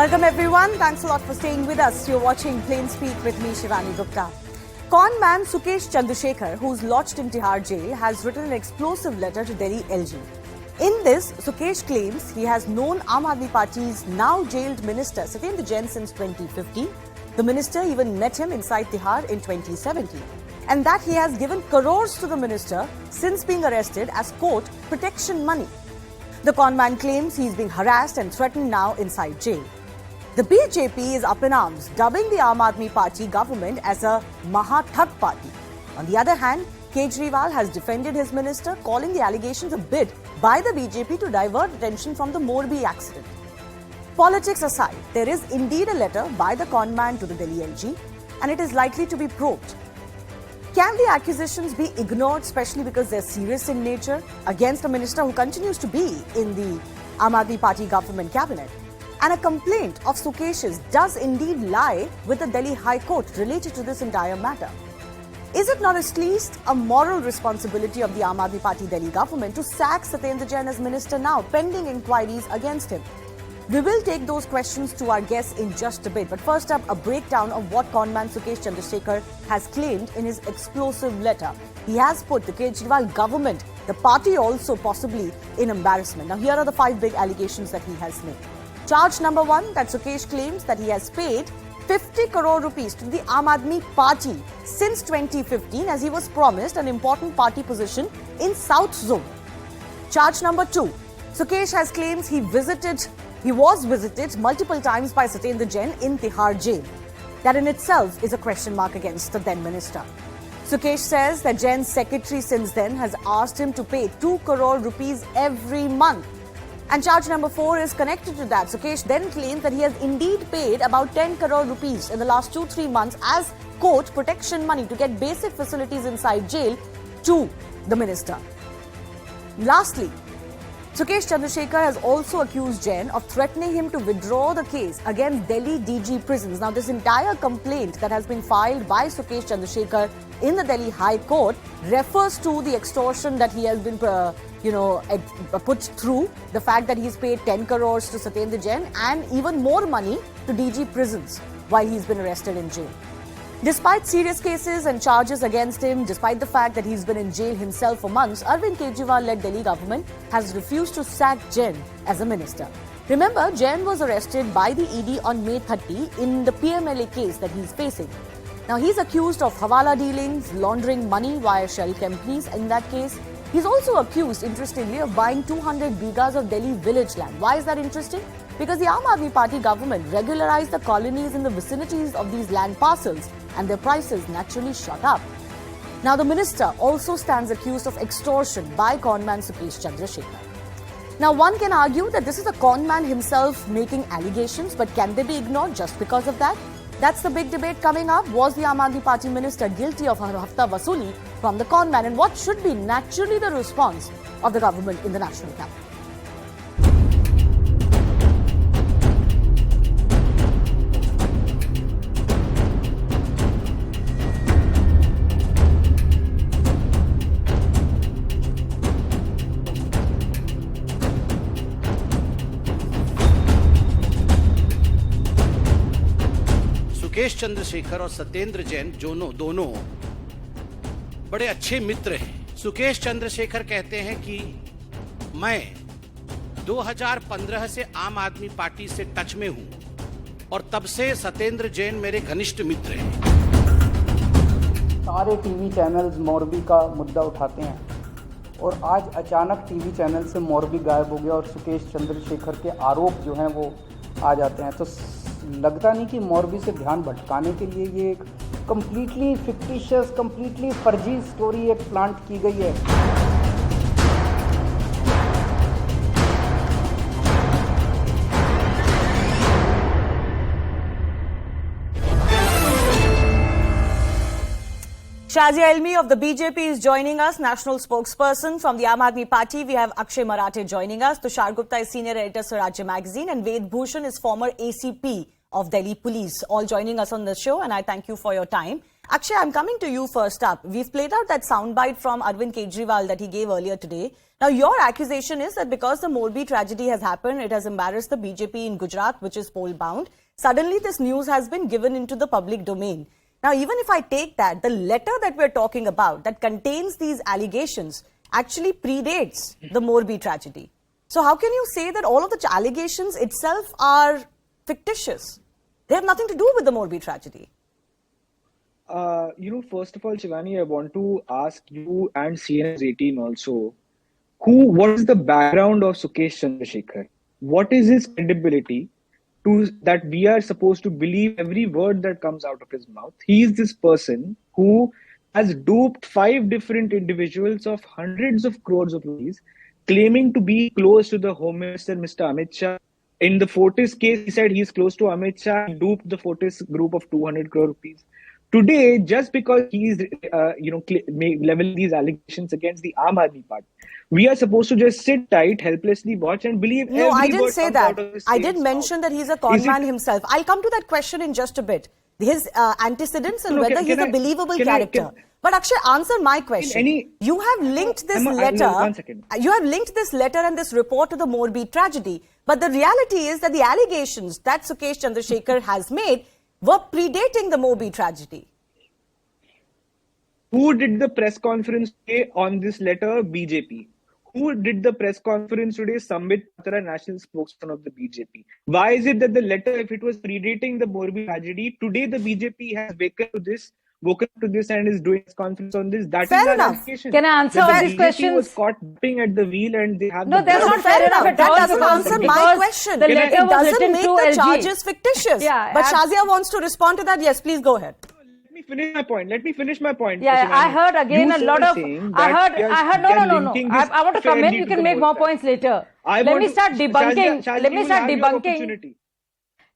Welcome everyone. Thanks a lot for staying with us. You're watching PlainSpeak with me, Shivani Gupta. Conman Sukesh Chandrasekhar, who's lodged in Tihar jail, has written an explosive letter to Delhi LG. In this, Sukesh claims he has known Aam Aadmi Party's now jailed minister Satyendra Jain since 2015. The minister even met him inside Tihar in 2017. And that he has given crores to the minister since being arrested as, quote, protection money. The conman claims he's being harassed and threatened now inside jail. The BJP is up in arms, dubbing the Aam Aadmi Party government as a Mahathak party. On the other hand, Kejriwal has defended his minister, calling the allegations a bid by the BJP to divert attention from the Morbi accident. Politics aside, there is indeed a letter by the conman to the Delhi LG, and it is likely to be probed. Can the accusations be ignored, especially because they're serious in nature, against a minister who continues to be in the Aam Aadmi Party government cabinet? And a complaint of Sukesh's does indeed lie with the Delhi High Court related to this entire matter. Is it not at least a moral responsibility of the Aam Aadmi Party Delhi government to sack Satyendra Jain as minister now, pending inquiries against him? We will take those questions to our guests in just a bit. But first up, a breakdown of what conman Sukesh Chandrasekhar has claimed in his explosive letter. He has put the Kejriwal government, the party also possibly, in embarrassment. Now, here are the 5 big allegations that he has made. Charge number 1, that Sukesh claims that he has paid 50 crore rupees to the Aam Aadmi Party since 2015 as he was promised an important party position in South Zone. Charge number 2, Sukesh has claims he was visited multiple times by Satyendra Jain in Tihar jail. That in itself is a question mark against the then minister. Sukesh says that Jain's secretary since then has asked him to pay 2 crore rupees every month. And charge number 4 is connected to that. Sukesh then claims that he has indeed paid about 10 crore rupees in the last 2-3 months as, quote, protection money to get basic facilities inside jail to the minister. Lastly, Sukesh Chandrasekhar has also accused Jain of threatening him to withdraw the case against Delhi DG prisons. Now, this entire complaint that has been filed by Sukesh Chandrasekhar in the Delhi High Court refers to the extortion that he has been, put through, the fact that he's paid 10 crores to Satyendra Jain and even more money to DG prisons while he's been arrested in jail. Despite serious cases and charges against him, despite the fact that he's been in jail himself for months, Arvind Kejriwal-led Delhi government has refused to sack Jain as a minister. Remember, Jain was arrested by the ED on May 30 in the PMLA case that he's facing. Now, he's accused of hawala dealings, laundering money via shell companies in that case. He's also accused, interestingly, of buying 200 bighas of Delhi village land. Why is that interesting? Because the Aam Aadmi Party government regularized the colonies in the vicinities of these land parcels and their prices naturally shot up. Now, the minister also stands accused of extortion by conman Sukesh Chandrasekhar. Now, one can argue that this is a conman himself making allegations, but can they be ignored just because of that? That's the big debate coming up. Was the Aam Aadmi Party minister guilty of Hafta Vasooli from the conman, and what should be naturally the response of the government in the national capital? Sukesh Chandrashekhar और सत्येंद्र जैन दोनों बड़े अच्छे मित्र हैं। सुकेश चंद्रशेखर कहते हैं कि मैं 2015 से आम आदमी पार्टी से टच में हूं और तब से सत्येंद्र जैन मेरे घनिष्ठ मित्र हैं। सारे टीवी चैनल्स मोरबी का मुद्दा उठाते हैं और आज अचानक टीवी चैनल से मोरबी गायब हो गया और सुकेश चंद्रशेखर के आरोप जो हैं वो आ जाते हैं। तो लगता नहीं कि मोरबी से ध्यान भटकाने के लिए ये एक कंप्लीटली फिक्टिशियस, कंप्लीटली फर्जी स्टोरी एक प्लांट की गई है। Shazia Elmi of the BJP is joining us, national spokesperson from the Aam Aadmi Party. We have Akshay Marathe joining us. Tushar Gupta is senior editor, Swarajya magazine, and Ved Bhushan is former ACP of Delhi Police, all joining us on the show, and I thank you for your time. Akshay, I'm coming to you first up. We've played out that soundbite from Arvind Kejriwal that he gave earlier today. Now, your accusation is that because the Morbi tragedy has happened, it has embarrassed the BJP in Gujarat, which is poll-bound. Suddenly, this news has been given into the public domain. Now, even if I take that, the letter that we're talking about that contains these allegations actually predates the Morbi tragedy. So how can you say that all of the allegations itself are fictitious? They have nothing to do with the Morbi tragedy. First of all, Shivani, I want to ask you and CNS 18 also, what is the background of Sukesh Chandrasekhar? What is his credibility that we are supposed to believe every word that comes out of his mouth? He is this person who has duped 5 different individuals of hundreds of crores of rupees, claiming to be close to the Home Minister, Mr. Amit Shah. In the Fortis case, he said he's close to Amit Shah. He duped the Fortis group of 200 crore rupees. Today, just because he's, leveling these allegations against the Aam Aadmi Party, we are supposed to just sit tight, helplessly watch and believe every word. No, I didn't say that. I did mouth. mention that he's a conman himself. I'll come to that question in just a bit. His antecedents and whether he's a believable character. But Akshay, answer my question. You have linked this letter. 1 second. You have linked this letter and this report to the Morbi tragedy. But the reality is that the allegations that Sukesh Chandrasekhar has made were predating the Morbi tragedy. Who did the press conference today on this letter? BJP. Who did the press conference today? Sambit Patra, national spokesman of the BJP. Why is it that the letter, if it was predating the Morbi tragedy, today the BJP has woken up to this and is doing a conference on this? That fair is enough. Allegation. Can I answer all these questions? BJP was caught dipping at the wheel and they have... No, that's not fair enough at all. That doesn't answer my question. The letter it was doesn't written make through the LG. charges fictitious. Yeah, but Shazia wants to respond to that. Yes, please go ahead. Let me finish my point. Yeah, I heard again a lot of... I heard, no. I want to come in. You can make more points later. Let me start debunking.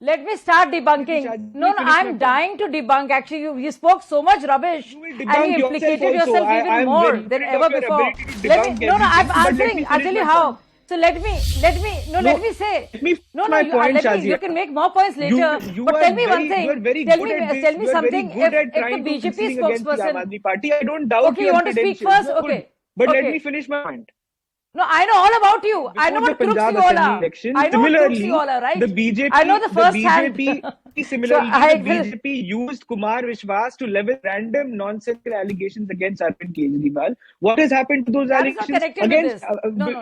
Let me start debunking. No, I'm dying to debunk. Actually, you spoke so much rubbish and you implicated yourself even more than ever before. I'm answering. I'll tell you how. So let me say. You can make more points later. But tell me one thing. Tell me something. If the BJP spokesperson. I don't doubt. Okay, you want to speak first? Okay. But let me finish my point. No, I know all about you. I know what crooks you all are. I know what crooks you all are, right? The BJP, I know the first hand. Similarly, the BJP used Kumar Vishwas to level random nonsensical allegations against Arvind Kejriwal. What has happened to those allegations? Against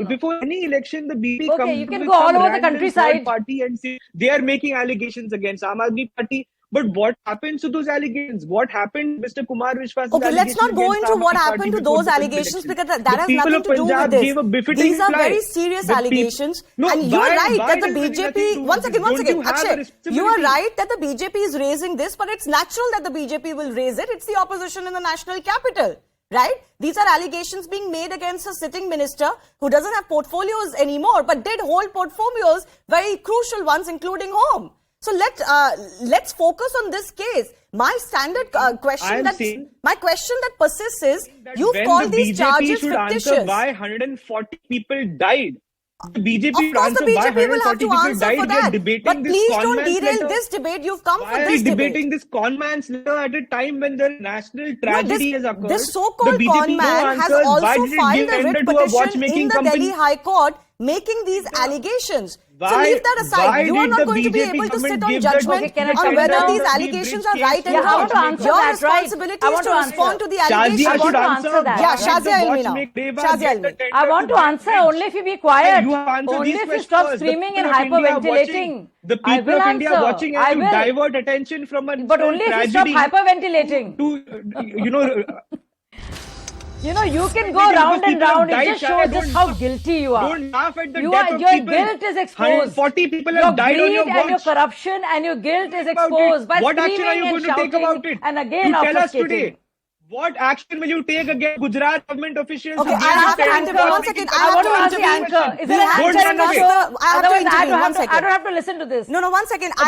before any election, the BJP comes you can go all over the countryside party and say they are making allegations against Aam Aadmi Party. But what happens to those allegations? What happened, Mr. Kumar Vishwas? Okay, let's not go into what happened to those allegations because that has nothing to do with this. These are very serious allegations. And you are right that the BJP... One second. Akshay, you are right that the BJP is raising this, but it's natural that the BJP will raise it. It's the opposition in the national capital. Right? These are allegations being made against a sitting minister who doesn't have portfolios anymore, but did hold portfolios, very crucial ones, including home. So let's focus on this case. My standard question that persists is, you've called these charges fictitious. Answer why 140 people died. The BJP of course, the BJP will have to answer for that. But please don't derail this debate. You've come for this debate. Debating this Conman's letter at a time when the national tragedy has occurred. This so-called Conman has also filed a writ petition in the Delhi High Court making these allegations. So leave that aside. You are not going to be able to sit on judgment on whether these allegations are right and wrong. Your responsibility is to respond to the allegations. I want to answer that. Yeah, Shazia Elmi. I want to answer only if you be quiet. Only if you stop screaming and hyperventilating. The people of India watching and to divert attention from a but only if you stop hyperventilating. You can go round and round. It just shows just how guilty you are. Don't laugh at the death of your people. Guilt is exposed. 40 people have died on your watch. And your corruption and your guilt is exposed by what action are you going to take about it? And again, you tell us today. What action will you take against Gujarat government officials? Okay, I have to intervene. 1 second. I have to intervene. Is there an anchor in the show? I have to intervene. 1 second. I don't have to listen to this. No, 1 second. I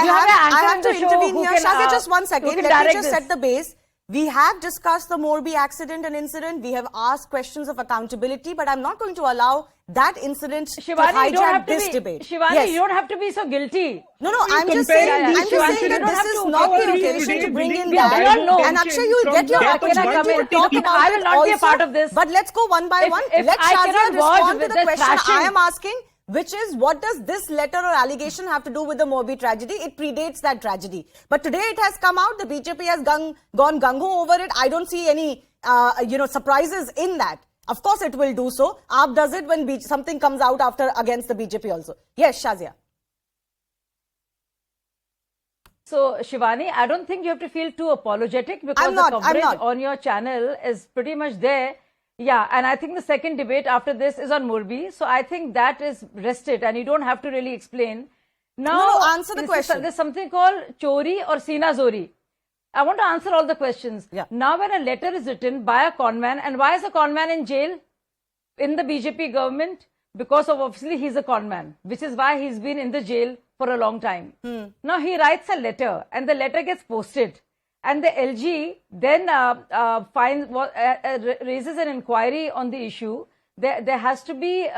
have to intervene here. Shazia, just 1 second. Let me just set the base. We have discussed the Morbi accident and incident. We have asked questions of accountability, but I'm not going to allow that incident to hijack this debate. Shivani, yes. you don't have to be so guilty. No, I'm just saying that this is not the occasion to bring in that. And Akshay, you'll get your opportunity to talk about I will not be a part of this. But let's go one by one. Let Shazia respond to the question I am asking, which is, what does this letter or allegation have to do with the Morbi tragedy? It predates that tragedy. But today it has come out. The BJP has gone gung-ho over it. I don't see any, surprises in that. Of course it will do so. AAP does it when something comes out against the BJP also. Yes, Shazia. So, Shivani, I don't think you have to feel too apologetic because the coverage on your channel is pretty much there. Yeah, and I think the second debate after this is on Morbi. So, I think that is rested and you don't have to really explain. Now, no, answer the question. There's something called Chori or Sina Zori. I want to answer all the questions. Yeah. Now, when a letter is written by a conman, and why is a conman in jail in the BJP government? Because of obviously he's a conman, which is why he's been in the jail for a long time. Now, he writes a letter and the letter gets posted. And the LG then raises an inquiry on the issue. There has to be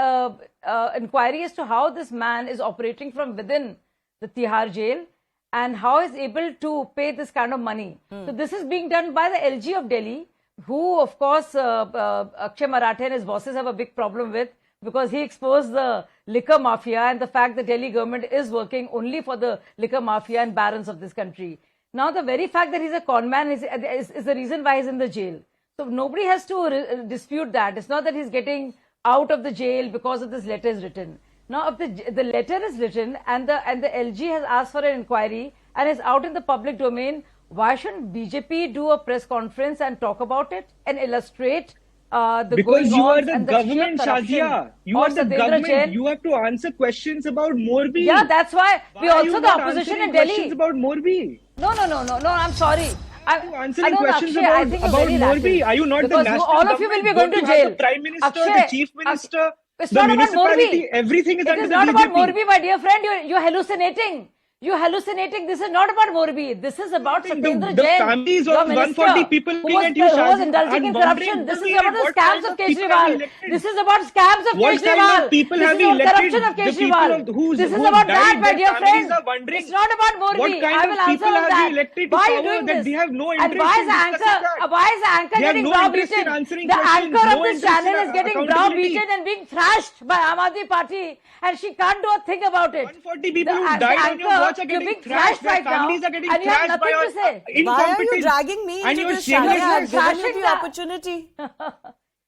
inquiry as to how this man is operating from within the Tihar jail and how is able to pay this kind of money. So this is being done by the LG of Delhi, who of course Akshay Marathe and his bosses have a big problem with, because he exposed the liquor mafia and the fact that Delhi government is working only for the liquor mafia and barons of this country. Now, the very fact that he's a conman is the reason why he's in the jail. So, nobody has to dispute that. It's not that he's getting out of the jail because of this letter is written. Now, if the letter is written and the LG has asked for an inquiry and is out in the public domain, why shouldn't BJP do a press conference and talk about it and illustrate because you are the government, Shazia. You are the government. Jain. You have to answer questions about Morbi. Yeah, that's why we also the opposition in Delhi. Questions about Morbi. No. I'm sorry. Answering questions about Morbi. Are you not because the national all of you will be going to jail. The Prime Minister, the Chief Minister, it's the not municipality, about Morbi. Everything is under the BJP. It is not about Morbi, my dear friend. You're hallucinating. You're hallucinating. This is not about Morbi. This is about Satyendra Jain. The families of 140 people looking at you, who was indulging in corruption. This is about the scams of Kejriwal. This is about scams of Kejriwal. What kind of people have elected? Corruption of Kejriwal. This is about that, my dear friend. It's not about Morbi. I will answer on that. Why are you doing this? And why is the anchor getting browbeaten? The anchor of this channel is getting browbeaten and being thrashed by Aam Aadmi Party, and she can't do a thing about it. 140 people who died on your watch are getting thrashed, their families are getting thrashed by your incompetence. Why are you dragging me into this? I've given you the opportunity.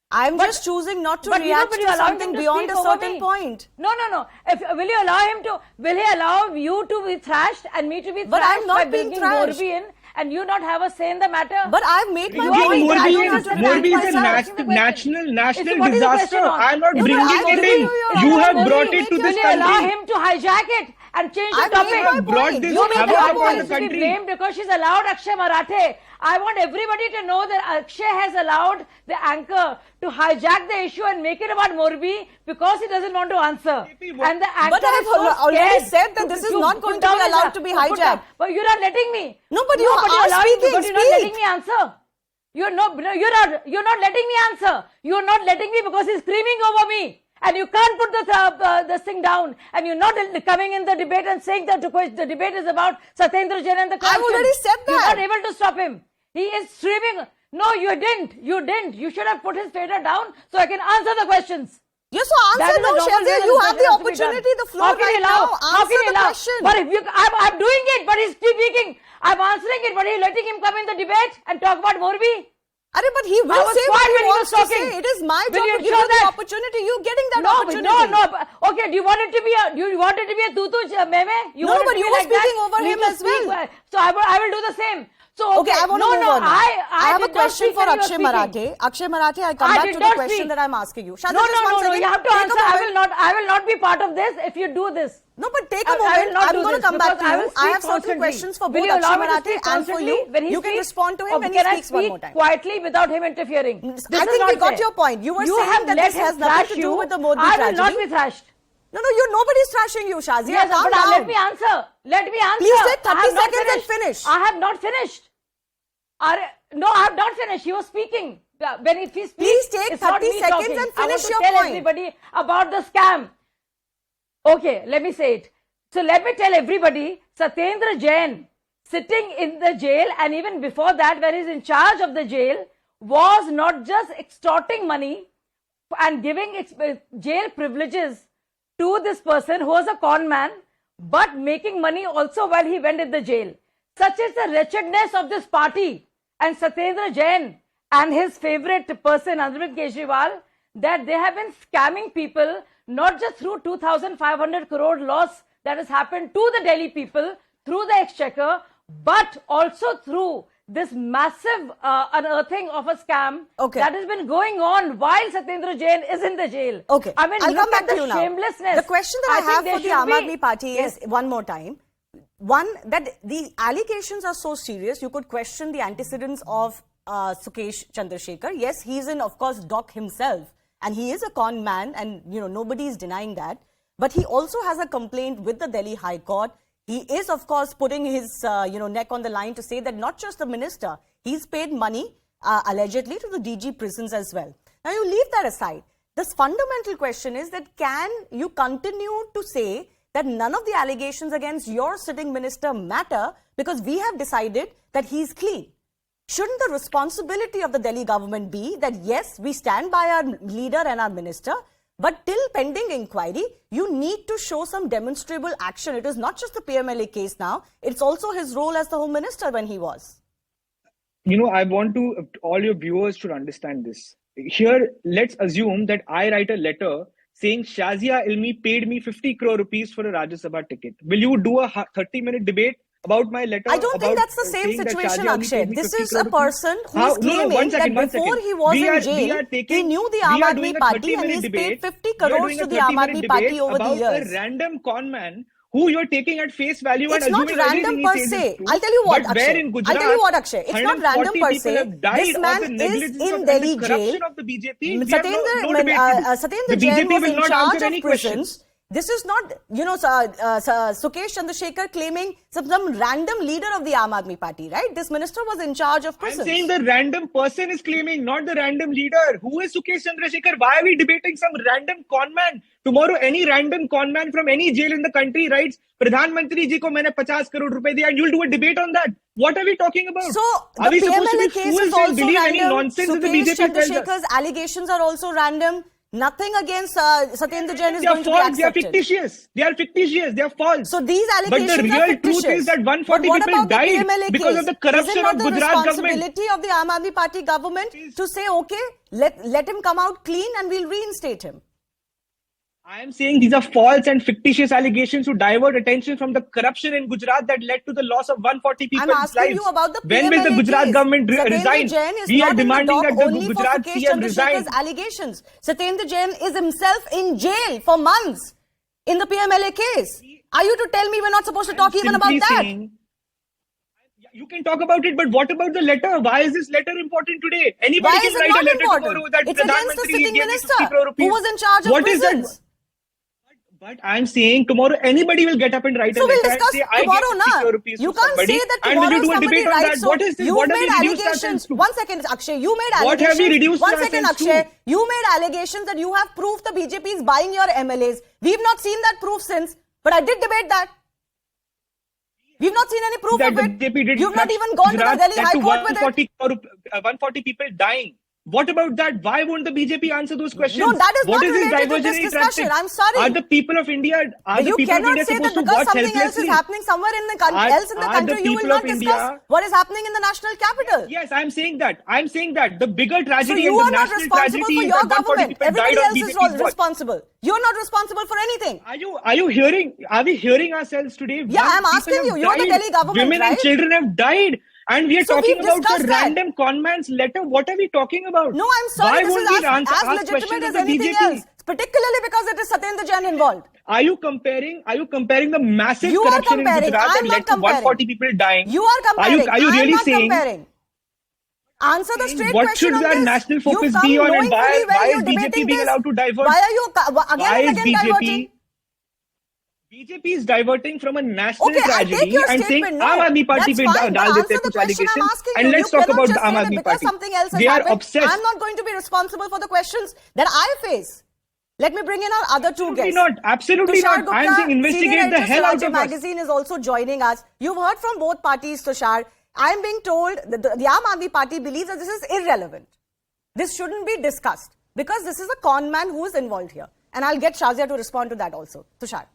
I'm just choosing not to react to something beyond a certain point. No. Will he allow you to be thrashed and me to be thrashed? But I'm not being thrashed. Morbi in and you not have a say in the matter? But I've made my point. Morbi is a national disaster. I'm not bringing it in. You have brought it to this country. Will you allow him to hijack it and change the topic? You have brought this havoc upon the country. Be blamed because she's allowed Akshay Marathe. I want everybody to know that Akshay has allowed the anchor to hijack the issue and make it about Morbi because he doesn't want to answer. And the anchor but I've already said that this is not going to be allowed to be hijacked. But you're not letting me. No, but you are speaking. But you're not letting me answer. You're not letting me answer. You're not letting me because he's screaming over me. And you can't put this thing down. And you're not coming in the debate and saying that the debate is about Satyendra Jain and the corruption. I've already said that. You're not able to stop him. He is screaming. No, you didn't. You should have put his fader down so I can answer the questions. Yes, so answer no, Shazia. You have the opportunity, the floor right now. Answer the question. But I'm doing it, but he's speaking. I'm answering it, but he's letting him come in the debate and talk about Morbi. But he will say what he wants to say. It is my job to give you the opportunity. You getting that opportunity. No. Okay, do you want it to be a tutu meme? No, but you were speaking over him as well. So I will do the same. So okay, I want to move on. I have a question for Akshay Marathe. Akshay Marathe, I come back to the question that I'm asking you. No, you have to answer. I will not be part of this if you do this. No, but take a moment. I'm going to come back to you. I have certain questions for both Akshay Marathe and for you. You can respond to him when he speaks one more time. Quietly without him interfering. I think we got your point. You were saying that this has nothing to do with the Morbi tragedy. I will not be thrashed. No, nobody's thrashing you, Shazia. Yes, but let me answer. Please take 30 seconds and finish. I have not finished. No, I have not finished. He was speaking. When if he speaks, please take it's not 30 me seconds talking. and I want finish to your tell point. everybody about the scam. Okay, let me say it. So let me tell everybody, Satyendra Jain sitting in the jail, and even before that, when he's in charge of the jail, was not just extorting money and giving jail privileges to this person who was a con man, but making money also while he went in the jail. Such is the wretchedness of this party and Satyendra Jain and his favorite person, Arvind Kejriwal, that they have been scamming people, not just through 2,500 crore loss that has happened to the Delhi people through the exchequer, but also through this massive unearthing of a scam that has been going on while Satyendra Jain is in the jail. Okay, I mean, I'll look come back at to the you now. shamelessness. The question that I have for the Aam Aadmi Party Yes. is, one more time, one, that the allegations are so serious, you could question the antecedents of Sukesh Chandrasekhar. Yes, he's in, of course, dock himself, and he is a con man, and nobody is denying that. But he also has a complaint with the Delhi High Court. He is, of course, putting his neck on the line to say that not just the minister, he's paid money allegedly to the DG prisons as well. Now, you leave that aside. This fundamental question is that can you continue to say that none of the allegations against your sitting minister matter because we have decided that he's clean? Shouldn't the responsibility of the Delhi government be that, yes, we stand by our leader and our minister, but till pending inquiry, you need to show some demonstrable action? It is not just the PMLA case now, it's also his role as the Home Minister when he was. I want all your viewers should understand this. Here, let's assume that I write a letter saying Shazia Ilmi paid me 50 crore rupees for a Rajya Sabha ticket. Will you do a 30-minute debate about my letter? I don't think that's the same situation, Akshay. This is a person who is claiming that before he was in jail, he knew the Aam Aadmi Party and he's paid 50 crores to the Aam Aadmi Party over the years. A random con man who you're taking at face value it's and not random per se. I'll tell you what, Akshay. I'll tell you what, Akshay. It's not random per se. This man is in Delhi jail. Satyendra Jain was in charge of prisons. This is not, Sukesh Chandrasekhar claiming some random leader of the Aam Aadmi Party, right? This minister was in charge of prisons. I'm saying the random person is claiming, not the random leader. Who is Sukesh Chandrasekhar? Why are we debating some random con man? Tomorrow, any random con man from any jail in the country writes, Pradhan Mantri ji ko maine 50 crore rupees diya, and you'll do a debate on that. What are we talking about? So, are the we supposed to PMLA be case fools is and also believe any random. nonsense that the Sukesh BJP tells us? Chandrasekhar's allegations are also random. Nothing against Satyendra Jain is going to be accepted. They are fictitious. They are fictitious. They are false. So these allegations are fictitious. But the real truth is that 140 people died because of the corruption of Gujarat government. Is it not the responsibility of the Aam Aadmi Party government to say, okay, let him come out clean and we'll reinstate him? I am saying these are false and fictitious allegations to divert attention from the corruption in Gujarat that led to the loss of 140 people's lives. I'm asking you about the PMLA When will the Gujarat government resign? We are demanding that the Gujarat CM resign. Allegations. Satyendra Jain is himself in jail for months in the PMLA case. Are you to tell me we're not supposed to talk even about that? You can talk about it, but what about the letter? Why is this letter important today? Anybody can write a letter tomorrow that it's against the sitting minister who was in charge of what prisons. Is that? But I'm saying tomorrow anybody will get up and write a letter. So we'll discuss tomorrow, na? You can't say that tomorrow somebody writes. So what is this? You what made allegations. 1 second, Akshay. You made allegations. What have we reduced 1 second, Akshay. You made allegations that you have proof the BJP is buying your MLAs. We've not seen that proof since. But I did debate that. We've not seen any proof of it. You've not even gone to the Delhi High Court with it. 140 people dying. What about that? Why won't the BJP answer those questions? No, that is what not is related to this discussion. I'm sorry. Are the people of India you cannot say that because something else is happening somewhere in the country, you will not discuss what is happening in the national capital. Yes, I'm saying that. The bigger tragedy so and the national tragedy is that 140 people died on BJP's watch. Everybody else is responsible. You're not responsible for anything. Are we hearing ourselves today? Yeah, I'm asking you. You're the Delhi government, Women and children have died. And we are talking about the random conman's letter. What are we talking about? No, I'm sorry. This is as legitimate as anything else. Particularly because it is Satyendra Jain involved. Are you comparing the massive corruption in Gujarat that led to 140 people dying? You are comparing. Are you really saying? Answer the straight what question should on our this. national focus be on, and why is BJP being allowed to divert? Why are you again and again diverting? BJP is diverting from a national Okay, I take tragedy your and saying statement. No, Aam Aadmi Party that's pe fine. dal But dete answer the kuch question I'm allegations asking and you. let's You talk cannot about just the Aam say that Aadmi because Party. something else has They are happened, obsessed. I'm not going to be responsible for the questions that I face. Let me bring in our other two Absolutely guests. not. Absolutely Tushar not. Gupta, I am saying investigate senior the editor, hell out Swaraj of us. Magazine is also joining us. You've heard from both parties, Tushar. I'm being told that the Aam Aadmi Party believes that this is irrelevant. This shouldn't be discussed because this is a con man who is involved here. And I'll get Shazia to respond to that also. Tushar.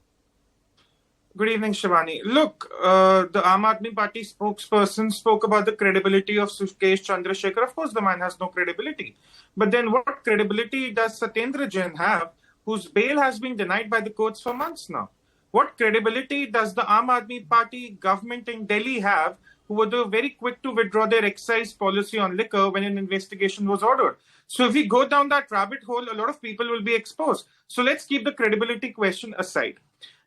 Good evening, Shivani. Look, the Aam Aadmi Party spokesperson spoke about the credibility of Sukesh Chandrasekhar. Of course, the man has no credibility. But then what credibility does Satyendra Jain have, whose bail has been denied by the courts for months now? What credibility does the Aam Aadmi Party government in Delhi have, who were very quick to withdraw their excise policy on liquor when an investigation was ordered? So if we go down that rabbit hole, a lot of people will be exposed. So let's keep the credibility question aside.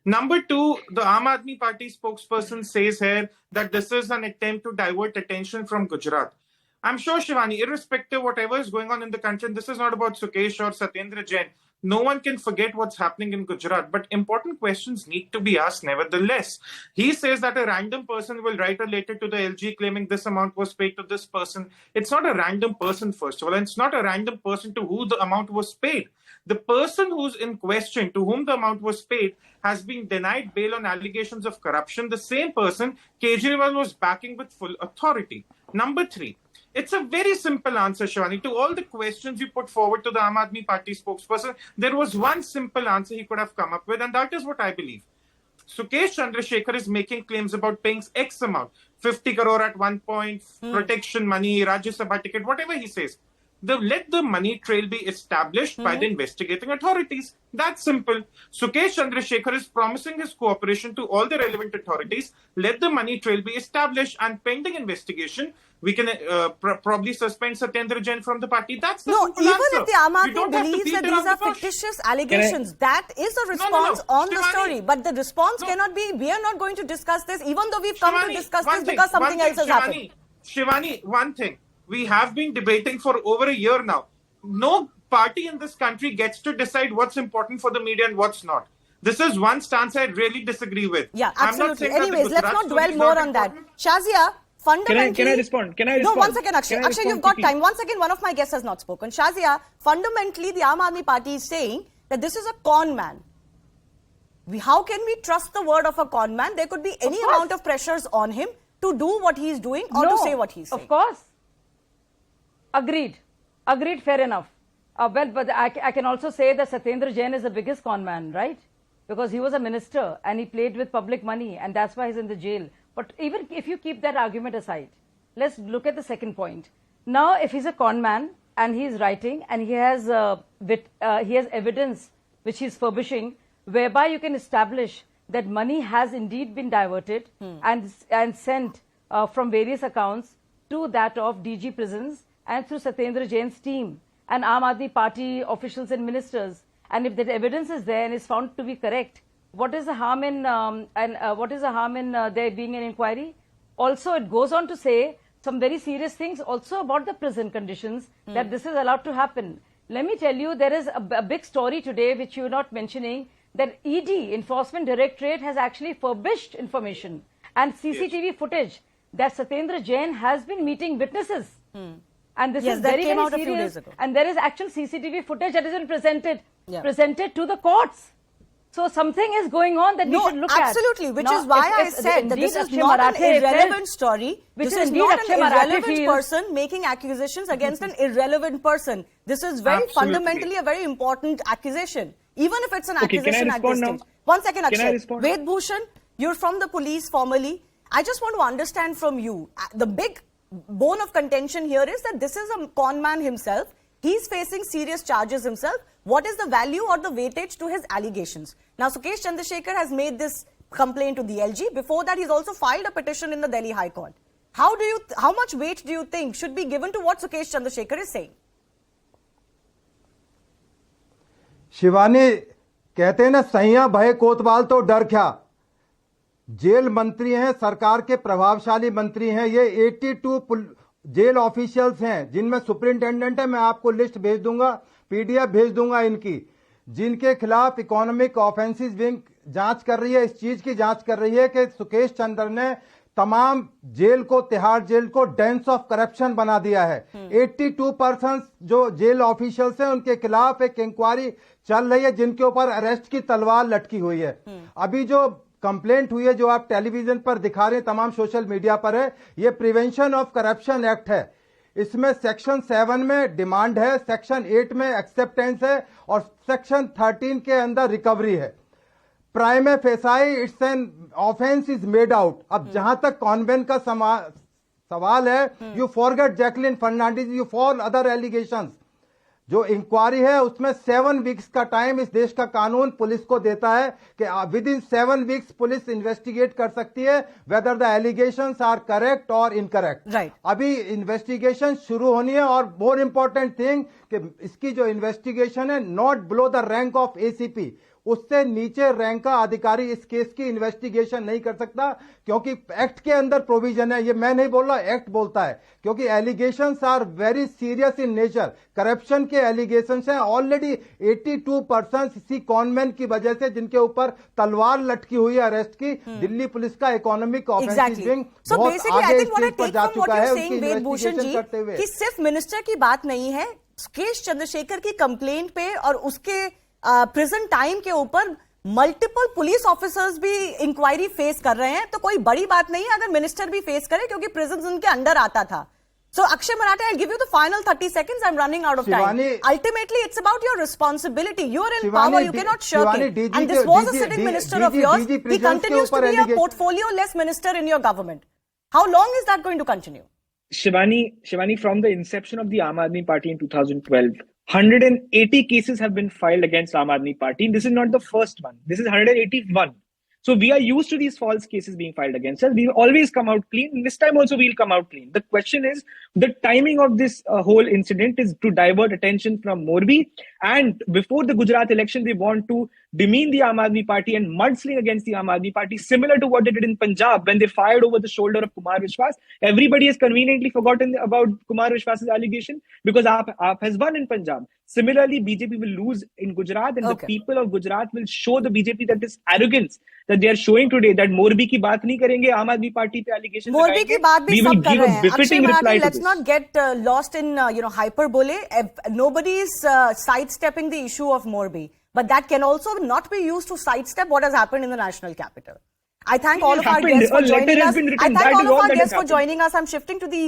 Number two, the Aam Aadmi Party spokesperson says here that this is an attempt to divert attention from Gujarat. I'm sure, Shivani, irrespective of whatever is going on in the country, and this is not about Sukesh or Satyendra Jain, no one can forget what's happening in Gujarat, but important questions need to be asked nevertheless. He says that a random person will write a letter to the LG claiming this amount was paid to this person. It's not a random person, first of all, and it's not a random person to who the amount was paid. The person who's in question, to whom the amount was paid, has been denied bail on allegations of corruption. The same person Kejriwal was backing with full authority. Number three, it's a very simple answer, Shivani. To all the questions you put forward to the Aam Aadmi Party spokesperson, there was one simple answer he could have come up with, and that is what I believe. Sukesh Chandrasekhar is making claims about paying X amount, 50 crore at one point, protection money, Rajya Sabha ticket, whatever he says. Let the money trail be established by the investigating authorities. That's simple. Sukesh Chandrasekhar is promising his cooperation to all the relevant authorities. Let the money trail be established, and pending investigation, we can probably suspend Satyendra Jain from the party. That's the simple even answer. if the Aam Aadmi believes that these are fictitious allegations, that is a response on the story. But the response cannot be, we are not going to discuss this, even though we've come to discuss this because something else has happened. Shivani, one thing. We have been debating for over a year now. No party in this country gets to decide what's important for the media and what's not. This is one stance I really disagree with. Yeah, absolutely. Anyways, let's not dwell more on that. Shazia, fundamentally... Can I respond? No, one second, Akshay. Akshay, you've got time. Once again, one of my guests has not spoken. Shazia, fundamentally, the Aam Aadmi Party is saying that this is a con man. How can we trust the word of a con man? There could be any amount of pressures on him to do what he's doing or to say what he's saying. Of course. Agreed. Agreed, fair enough. Well, but I can also say that Satyendra Jain is the biggest con man, right? Because he was a minister and he played with public money and that's why he's in the jail. But even if you keep that argument aside, let's look at the second point. Now, if he's a con man and he's writing and he has evidence which he's furbishing, whereby you can establish that money has indeed been diverted and sent from various accounts to that of DG prisons and through Satyendra Jain's team and Aam Aadmi Party officials and ministers, and if that evidence is there and is found to be correct, what is the harm in there being an inquiry? Also, it goes on to say some very serious things also about the prison conditions that this is allowed to happen. Let me tell you, there is a big story today which you're not mentioning, that ED, Enforcement Directorate, has actually furbished information and CCTV footage that Satyendra Jain has been meeting witnesses. And this is very, very serious. And there is actual CCTV footage that has been presented to the courts. So something is going on that we should look at. Absolutely, which is why I said that this is not an irrelevant story. This is not an irrelevant person making accusations against an irrelevant person. This is very fundamentally a very important accusation, even if it's an accusation at this stage. 1 second, Akshay. Ved Bhushan, you're from the police formally. I just want to understand from you, the big bone of contention here is that this is a con man himself. He's facing serious charges himself. What is the value or the weightage to his allegations? Now, Sukesh Chandrasekhar has made this complaint to the LG. Before that, he's also filed a petition in the Delhi High Court. How much weight do you think should be given to what Sukesh Chandrasekhar is saying? Shivani, कहते हैं ना, सैया भय कोतवाल तो डर क्या। Jail मंत्री हैं, सरकार के प्रभावशाली मंत्री हैं। ये 82 जेल ऑफिशियल्स हैं जिनमें सुपरिंटेंडेंट है। मैं आपको लिस्ट भेज दूंगा, पीडीएफ भेज दूंगा इनकी। जिनके खिलाफ इकोनॉमिक ऑफेंसिस विंग जांच कर रही है, इस चीज की जांच कर रही है कि सुकेश चंद्र ने तमाम जेल को, तिहाड़ जेल को डेंस ऑफ करप्शन बना दिया है। 82% जो जेल ऑफिशियल्स हैं उनके खिलाफ एक इंक्वायरी चल रही है, जिनके ऊपर अरेस्ट की तलवार लटकी हुई है। अभी जो कंप्लेंट हुई है, जो आप टेलीविजन पर दिखा रहे हैं, तमाम सोशल मीडिया पर है, ये प्रिवेंशन ऑफ करप्शन एक्ट है। इसमें सेक्शन 7 में डिमांड है, सेक्शन 8 में एक्सेप्टेंस है और सेक्शन 13 के अंदर रिकवरी है। Prima facie it's an offence is made out. अब जहां तक कॉन्वेंट का सवाल है, you forget Jacqueline Fernandez, you for other allegations. जो इंक्वायरी है उसमें 7 वीक्स का टाइम इस देश का कानून पुलिस को देता है कि within 7 weeks police investigate कर सकती है whether the allegations are correct और इनकरेक्ट। अभी इन्वेस्टिगेशन शुरू होनी है और मोर इंपॉर्टेंट थिंग कि इसकी जो इन्वेस्टिगेशन है not below the rank of ACP, उससे नीचे रैंक का अधिकारी इस केस की इन्वेस्टिगेशन नहीं कर सकता, क्योंकि एक्ट के अंदर प्रोविजन है। ये मैं नहीं बोल रहा, एक्ट बोलता है, क्योंकि allegations are very serious in nature. Corruption के एलिगेशंस हैं। ऑलरेडी 82% इसी कॉनमैन की वजह से, जिनके ऊपर तलवार लटकी हुई है अरेस्ट की, दिल्ली पुलिस का इकोनॉमिक ऑफेंसिव विंग बहुत आगे इस स्टेज पर जा चुका है उनकी इन्वेस्टिगेशन करते हुए। कि सिर्फ मिनिस्टर की बात नहीं है, सुकेश चंद्रशेखर की कंप्लेंट पे और उसके प्रिजन टाइम के ऊपर मल्टीपल पुलिस ऑफिसर्स भी इंक्वायरी फेस कर रहे हैं। तो कोई बड़ी बात नहीं है अगर मिनिस्टर भी फेस करे, क्योंकि प्रिजन उनके अंडर आता था। So Akshay Marathi, I'll give you the final 30 seconds. I'm running out of time. Ultimately, it's about your responsibility. You're in power. You cannot shirk it. And this was a sitting minister of yours. He continues to be a portfolio-less minister in your government. How long is that going to continue? Shivani, from the inception of the Aam Aadmi Party in 2012, 180 cases have been filed against Aam Aadmi Party. This is not the first one. This is 181. So we are used to these false cases being filed against us. We'll always come out clean. This time also we'll come out clean. The question is, the timing of this whole incident is to divert attention from Morbi. And before the Gujarat election, they want to demean the Aam Aadmi Party and mudslinging against the Aam Aadmi Party, similar to what they did in Punjab when they fired over the shoulder of Kumar Vishwas. Everybody has conveniently forgotten about Kumar Vishwas's allegation because AAP has won in Punjab. Similarly, BJP will lose in Gujarat, and the people of Gujarat will show the BJP that this arrogance that they are showing today, that Morbi की बात नहीं करेंगे, आम आदमी party पे allegations Morbi की बात भी सब कर रहे हैं. Akshay Marathi, let's this. not get lost in hyperbole. Nobody is sidestepping the issue of Morbi, but that can also not be used to sidestep what has happened in the national capital. I thank all of our guests for joining us. I'm shifting to the